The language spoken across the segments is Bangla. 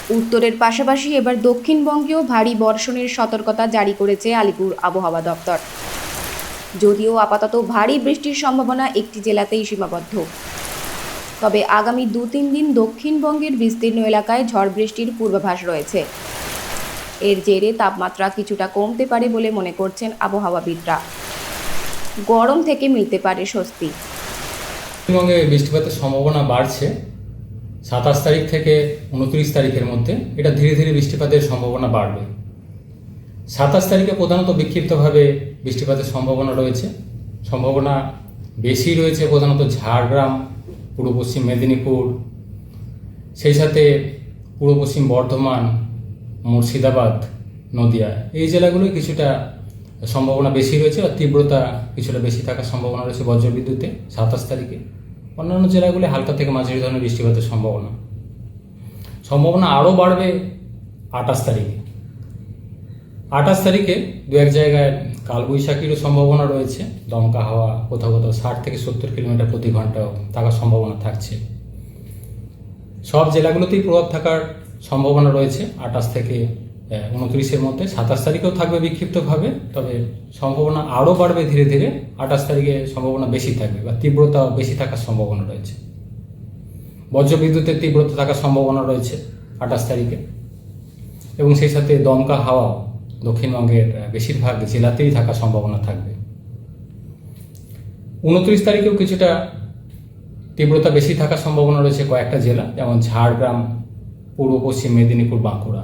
উত্তরের পাশাপাশি এবার দক্ষিণবঙ্গেও ভারী বর্ষণের সতর্কতা জারি করেছে আলিপুর আবহাওয়া দপ্তর। যদিও আপাতত ভারী বৃষ্টির সম্ভাবনা একটি জেলাতেই সীমাবদ্ধ, তবে আগামী 2-3 দিন দক্ষিণবঙ্গের বিস্তীর্ণ এলাকায় ঝড় বৃষ্টির পূর্বাভাস রয়েছে। এর জেরে তাপমাত্রা কিছুটা কমতে পারে বলে মনে করছেন আবহাওয়াবিদরা। গরম থেকে মিলতে পারে স্বস্তি। পশ্চিমবঙ্গে বৃষ্টিপাতের সম্ভাবনা বাড়ছে। 27 তারিখ থেকে 29 তারিখের মধ্যে এটা ধীরে ধীরে বৃষ্টিপাতের সম্ভাবনা বাড়বে। 27 তারিখে প্রধানত বিক্ষিপ্তভাবে বৃষ্টিপাতের সম্ভাবনা রয়েছে। সম্ভাবনা বেশি রয়েছে প্রধানত ঝাড়গ্রাম, পূর্ব পশ্চিম মেদিনীপুর, সেই সাথে পূর্ব পশ্চিম বর্ধমান, মুর্শিদাবাদ, নদিয়া, এই জেলাগুলোই কিছুটা সম্ভাবনা বেশি রয়েছে আর তীব্রতা কিছুটা বেশি থাকার সম্ভাবনা রয়েছে বজ্রবিদ্যুতে 27 তারিখে। অন্যান্য জেলাগুলি হালকা থেকে মাঝারি ধরনের বৃষ্টিপাতের সম্ভাবনা আরও বাড়বে 28 তারিখে। 28 তারিখে দু এক জায়গায় কালবৈশাখীরও সম্ভাবনা রয়েছে। দমকা হাওয়া কোথাও কোথাও 60 থেকে 70 কিলোমিটার প্রতি ঘন্টাও থাকার সম্ভাবনা থাকছে। সব জেলাগুলোতেই প্রভাব থাকার সম্ভাবনা রয়েছে 28 থেকে 29-এর মধ্যে। 27 তারিখেও থাকবে বিক্ষিপ্তভাবে, তবে সম্ভাবনা আরও বাড়বে ধীরে ধীরে। 28 তারিখে সম্ভাবনা বেশি থাকবে বা তীব্রতা বেশি থাকার সম্ভাবনা রয়েছে। বজ্রবিদ্যুতের তীব্রতা থাকার সম্ভাবনা রয়েছে 28 তারিখে, এবং সেই সাথে দমকা হাওয়াও দক্ষিণবঙ্গের বেশিরভাগ জেলাতেই থাকার সম্ভাবনা থাকবে। 29 তারিখেও কিছুটা তীব্রতা বেশি থাকার সম্ভাবনা রয়েছে কয়েকটা জেলা, যেমন ঝাড়গ্রাম, পূর্ব পশ্চিম মেদিনীপুর, বাঁকুড়া,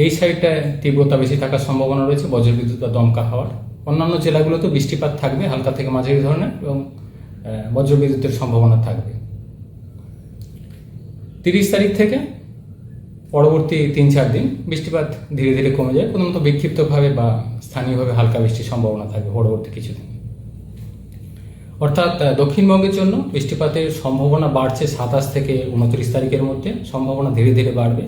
এই সাইডটায় তীব্রতা বেশি থাকার সম্ভাবনা রয়েছে বজ্রবিদ্যুৎ বা দমকা হাওয়ার। অন্যান্য জেলাগুলোতে বৃষ্টিপাত থাকবে হালকা থেকে মাঝারি ধরনের, এবং বজ্রবিদ্যুতের সম্ভাবনা থাকবে। 30 তারিখ থেকে পরবর্তী 3-4 দিন বৃষ্টিপাত ধীরে ধীরে কমে যায়। প্রথমত বিক্ষিপ্তভাবে বা স্থানীয়ভাবে হালকা বৃষ্টির সম্ভাবনা থাকবে পরবর্তী কিছুদিন। অর্থাৎ দক্ষিণবঙ্গের জন্য বৃষ্টিপাতের সম্ভাবনা বাড়ছে 27 থেকে 29 তারিখের মধ্যে। সম্ভাবনা ধীরে ধীরে বাড়বে,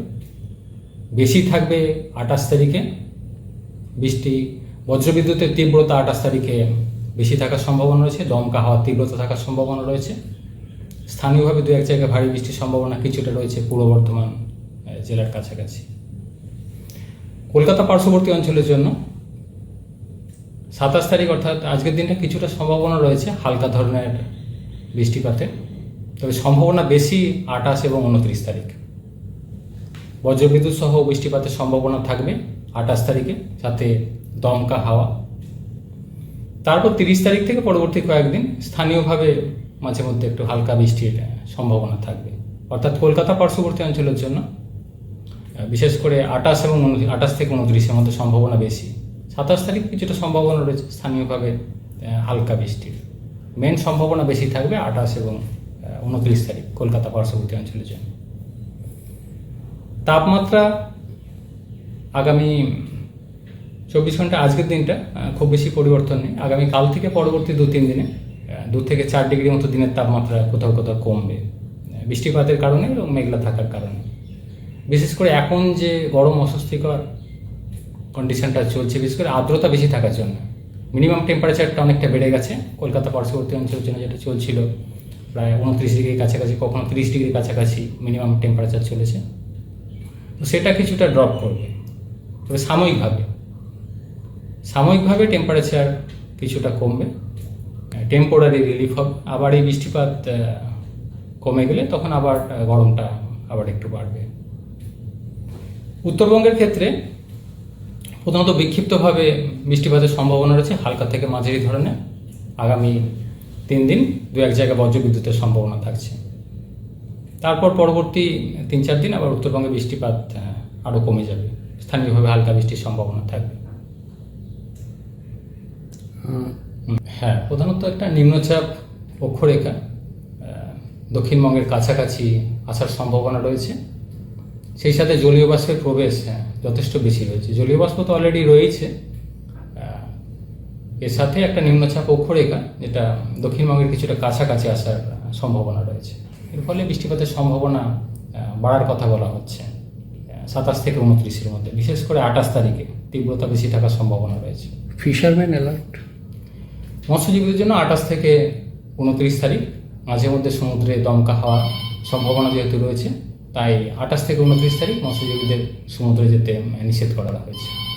বেশি থাকবে 28 তারিখে বৃষ্টি। বজ্রবিদ্যুতের তীব্রতা 28 তারিখে বেশি থাকার সম্ভাবনা রয়েছে। দমকা হাওয়ার তীব্রতা থাকার সম্ভাবনা রয়েছে। স্থানীয়ভাবে দু এক জায়গায় ভারী বৃষ্টির সম্ভাবনা কিছুটা রয়েছে পূর্ব বর্ধমান জেলার কাছাকাছি। কলকাতা পার্শ্ববর্তী অঞ্চলের জন্য 27 তারিখ অর্থাৎ আজকের দিনটা কিছুটা সম্ভাবনা রয়েছে হালকা ধরনের বৃষ্টিপাতের, তবে সম্ভাবনা বেশি 28 এবং 29 তারিখ। বজ্রবিদ্যুৎ সহ বৃষ্টিপাতের সম্ভাবনা থাকবে 28 তারিখে, সাথে দমকা হাওয়া। তারপর 30 তারিখ থেকে পরবর্তী কয়েকদিন স্থানীয়ভাবে মাঝে মধ্যে একটু হালকা বৃষ্টির সম্ভাবনা থাকবে। অর্থাৎ কলকাতা পার্শ্ববর্তী অঞ্চলের জন্য বিশেষ করে 28 থেকে 29-এর মধ্যে সম্ভাবনা বেশি। 27 তারিখ কিছুটা সম্ভাবনা রয়েছে স্থানীয়ভাবে হালকা বৃষ্টির। মেন সম্ভাবনা বেশি থাকবে 28 এবং 29 তারিখ কলকাতা পার্শ্ববর্তী অঞ্চলের জন্য। তাপমাত্রা আগামী 24 ঘন্টা, আজকের দিনটা খুব বেশি পরিবর্তন নেই। আগামী কাল থেকে পরবর্তী 2-3 দিনে 2 থেকে 4 ডিগ্রি মতো দিনের তাপমাত্রা কোথাও কোথাও কমবে বৃষ্টিপাতের কারণে এবং মেঘলা থাকার কারণে। বিশেষ করে এখন যে গরম অস্বস্তিকর কন্ডিশনটা চলছে, বিশেষ করে আর্দ্রতা বেশি থাকার জন্য মিনিমাম টেম্পারেচারটা অনেকটা বেড়ে গেছে। কলকাতা পার্শ্ববর্তী অঞ্চলের জন্য যেটা চলছিল প্রায় 29 ডিগ্রির কাছাকাছি, কখনো 30 ডিগ্রির কাছাকাছি মিনিমাম টেম্পারেচার চলেছে, তো সেটা কিছুটা ড্রপ করবে। তবে সাময়িকভাবে টেম্পারেচার কিছুটা কমবে, টেম্পোরারি রিলিফ হবে। আবার এই বৃষ্টিপাত কমে গেলে তখন আবার গরমটা আবার একটু বাড়বে। উত্তরবঙ্গের ক্ষেত্রে প্রধানত বিক্ষিপ্তভাবে বৃষ্টিপাতের সম্ভাবনা রয়েছে হালকা থেকে মাঝারি ধরনের। আগামী 3 দিন দু এক জায়গায় বজ্রবিদ্যুতের সম্ভাবনা থাকছে। তারপর পরবর্তী 3-4 দিন আবার উত্তরবঙ্গে বৃষ্টিপাত আরও কমে যাবে, স্থানীয়ভাবে হালকা বৃষ্টির সম্ভাবনা থাকবে। হ্যাঁ, প্রধানত একটা নিম্নচাপ অক্ষরেখা দক্ষিণবঙ্গের কাছাকাছি আসার সম্ভাবনা রয়েছে। সেই সাথে জলীয় বাষ্পের প্রবেশ যথেষ্ট বেশি রয়েছে। জলীয় বাষ্প তো অলরেডি রয়েছে, এর সাথে একটা নিম্নচাপ অক্ষরেখা যেটা দক্ষিণবঙ্গের কিছুটা কাছাকাছি আসার সম্ভাবনা রয়েছে। এর ফলে বৃষ্টিপাতের সম্ভাবনা বাড়ার কথা বলা হচ্ছে 27 থেকে 29-এর মধ্যে। বিশেষ করে 28 তারিখে তীব্রতা বেশি থাকার সম্ভাবনা রয়েছে। ফিশারম্যান অ্যালার্ট মৎস্যজীবীদের জন্য 28 থেকে 29 তারিখ মাঝে মধ্যে সমুদ্রে দমকা হওয়ার সম্ভাবনা যেহেতু রয়েছে, তাই 28 থেকে 29 তারিখ মৎস্যজীবীদের সমুদ্রে যেতে নিষেধ করা হয়েছে।